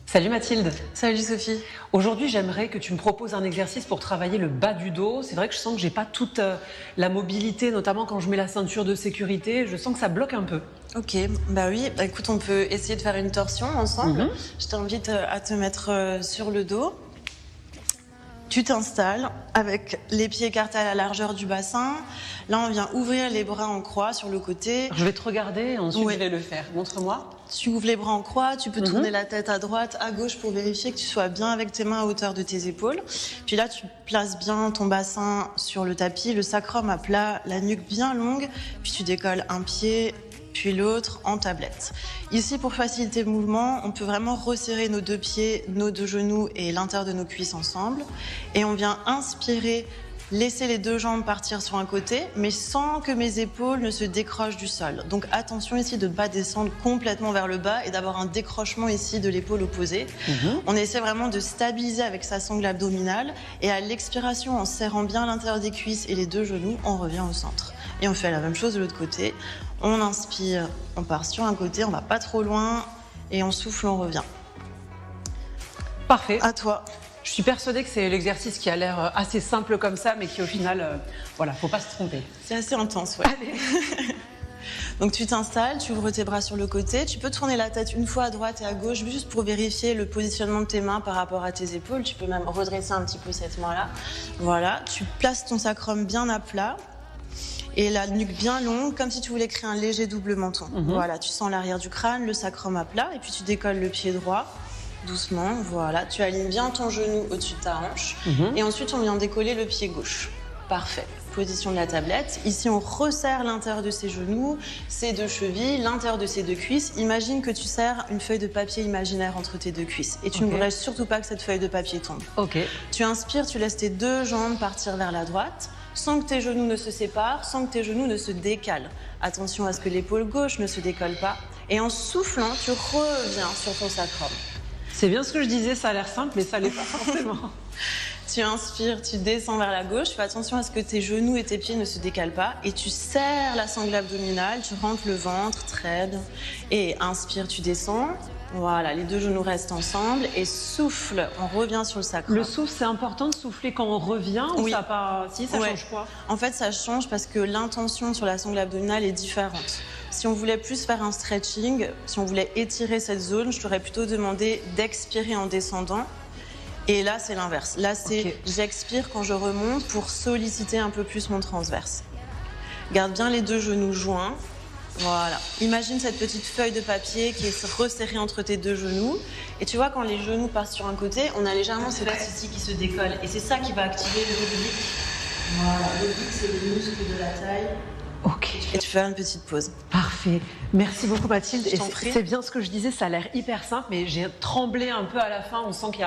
Salut Mathilde. Salut Sophie. Aujourd'hui, j'aimerais que tu me proposes un exercice pour travailler le bas du dos. C'est vrai que je sens que j'ai pas toute la mobilité, notamment quand je mets la ceinture de sécurité. Je sens que ça bloque un peu. Ok, bah oui, écoute, on peut essayer de faire une torsion ensemble. Je t'invite à te mettre sur le dos. Tu t'installes avec les pieds écartés à la largeur du bassin. Là, on vient ouvrir les bras en croix sur le côté. Je vais te regarder et ensuite Oui. je vais le faire. Montre-moi. Tu ouvres les bras en croix, tu peux tourner la tête à droite, à gauche pour vérifier que tu sois bien avec tes mains à hauteur de tes épaules. Puis là, tu places bien ton bassin sur le tapis, le sacrum à plat, la nuque bien longue. Puis tu décolles un pied, puis l'autre en tablette. Ici, pour faciliter le mouvement, on peut vraiment resserrer nos deux pieds, nos deux genoux et l'intérieur de nos cuisses ensemble. Et on vient inspirer, laisser les deux jambes partir sur un côté, mais sans que mes épaules ne se décrochent du sol. Donc attention ici de ne pas descendre complètement vers le bas et d'avoir un décrochement ici de l'épaule opposée. On essaie vraiment de stabiliser avec sa sangle abdominale et à l'expiration, en serrant bien l'intérieur des cuisses et les deux genoux, on revient au centre. Et on fait la même chose de l'autre côté. On inspire, on part sur un côté, on va pas trop loin et on souffle, on revient. Parfait. À toi. Je suis persuadée que c'est l'exercice qui a l'air assez simple comme ça, mais qui au final, voilà, faut pas se tromper. C'est assez intense, ouais. Allez. Donc tu t'installes, tu ouvres tes bras sur le côté, tu peux tourner la tête une fois à droite et à gauche juste pour vérifier le positionnement de tes mains par rapport à tes épaules. Tu peux même redresser un petit peu cette main-là. Voilà, tu places ton sacrum bien à plat et la nuque bien longue, comme si tu voulais créer un léger double menton. Voilà, tu sens l'arrière du crâne, le sacrum à plat et puis tu décolles le pied droit. Doucement, voilà, tu alignes bien ton genou au-dessus de ta hanche et ensuite on vient décoller le pied gauche. Parfait. Position de la tablette. Ici, on resserre l'intérieur de ses genoux, ses deux chevilles, l'intérieur de ses deux cuisses. Imagine que tu serres une feuille de papier imaginaire entre tes deux cuisses et tu ne voudrais surtout pas que cette feuille de papier tombe. Tu inspires, tu laisses tes deux jambes partir vers la droite sans que tes genoux ne se séparent, sans que tes genoux ne se décalent. Attention à ce que l'épaule gauche ne se décolle pas. Et en soufflant, tu reviens sur ton sacrum. C'est bien ce que je disais, ça a l'air simple, mais ça l'est pas forcément. Tu inspires, tu descends vers la gauche, fais attention à ce que tes genoux et tes pieds ne se décalent pas et tu serres la sangle abdominale, tu rentres le ventre, très bien. Et inspire, tu descends. Voilà, les deux genoux restent ensemble et souffle, on revient sur le sacrum. Le souffle, c'est important de souffler quand on revient ou ça pas... Si, ça change quoi? En fait, ça change parce que l'intention sur la sangle abdominale est différente. Si on voulait plus faire un stretching, si on voulait étirer cette zone, je t'aurais plutôt demandé d'expirer en descendant. Et là, c'est l'inverse. Là, c'est j'expire quand je remonte pour solliciter un peu plus mon transverse. Garde bien les deux genoux joints. Voilà. Imagine cette petite feuille de papier qui est resserrée entre tes deux genoux. Et tu vois, quand les genoux passent sur un côté, on a légèrement ce petit ici qui se décolle. Et c'est ça qui va activer l'oblique. Voilà. L'oblique, c'est le muscle de la taille. Et tu fais une petite pause. Parfait. Merci beaucoup Mathilde. Je t'en prie. C'est bien ce que je disais, ça a l'air hyper simple, mais j'ai tremblé un peu à la fin. On sent qu'il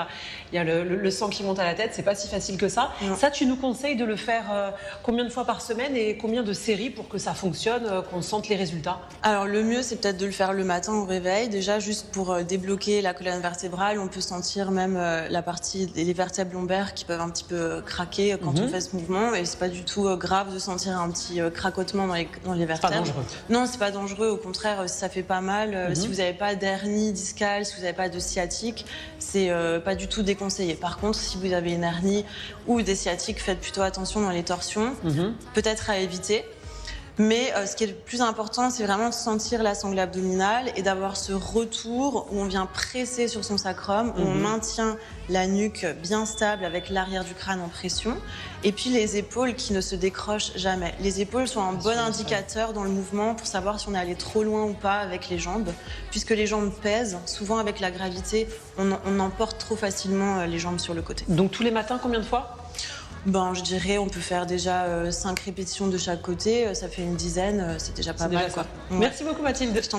y a le sang qui monte à la tête. C'est pas si facile que ça. Non. Ça, tu nous conseilles de le faire combien de fois par semaine et combien de séries pour que ça fonctionne, qu'on sente les résultats? Alors le mieux, c'est peut-être de le faire le matin au réveil. Déjà, juste pour débloquer la colonne vertébrale, on peut sentir même la partie des vertèbres lombaires qui peuvent un petit peu craquer quand on fait ce mouvement. Et c'est pas du tout grave de sentir un petit craquotement dans les vertèbres. Pas dangereux. Non, c'est pas dangereux. Au contraire, si ça fait pas mal, si vous n'avez pas d'hernie discale, si vous n'avez pas de sciatique, c'est pas du tout déconseillé. Par contre, si vous avez une hernie ou des sciatiques, faites plutôt attention dans les torsions. Peut-être à éviter. Mais ce qui est le plus important, c'est vraiment de sentir la sangle abdominale et d'avoir ce retour où on vient presser sur son sacrum, où on maintient la nuque bien stable avec l'arrière du crâne en pression. Et puis les épaules qui ne se décrochent jamais. Les épaules sont un bon indicateur dans le mouvement pour savoir si on est allé trop loin ou pas avec les jambes. Puisque les jambes pèsent, souvent avec la gravité, on emporte trop facilement les jambes sur le côté. Donc tous les matins, combien de fois? Je dirais on peut faire déjà 5 répétitions de chaque côté, ça fait une dizaine, c'est déjà pas mal. Merci beaucoup Mathilde. Je t'en prie.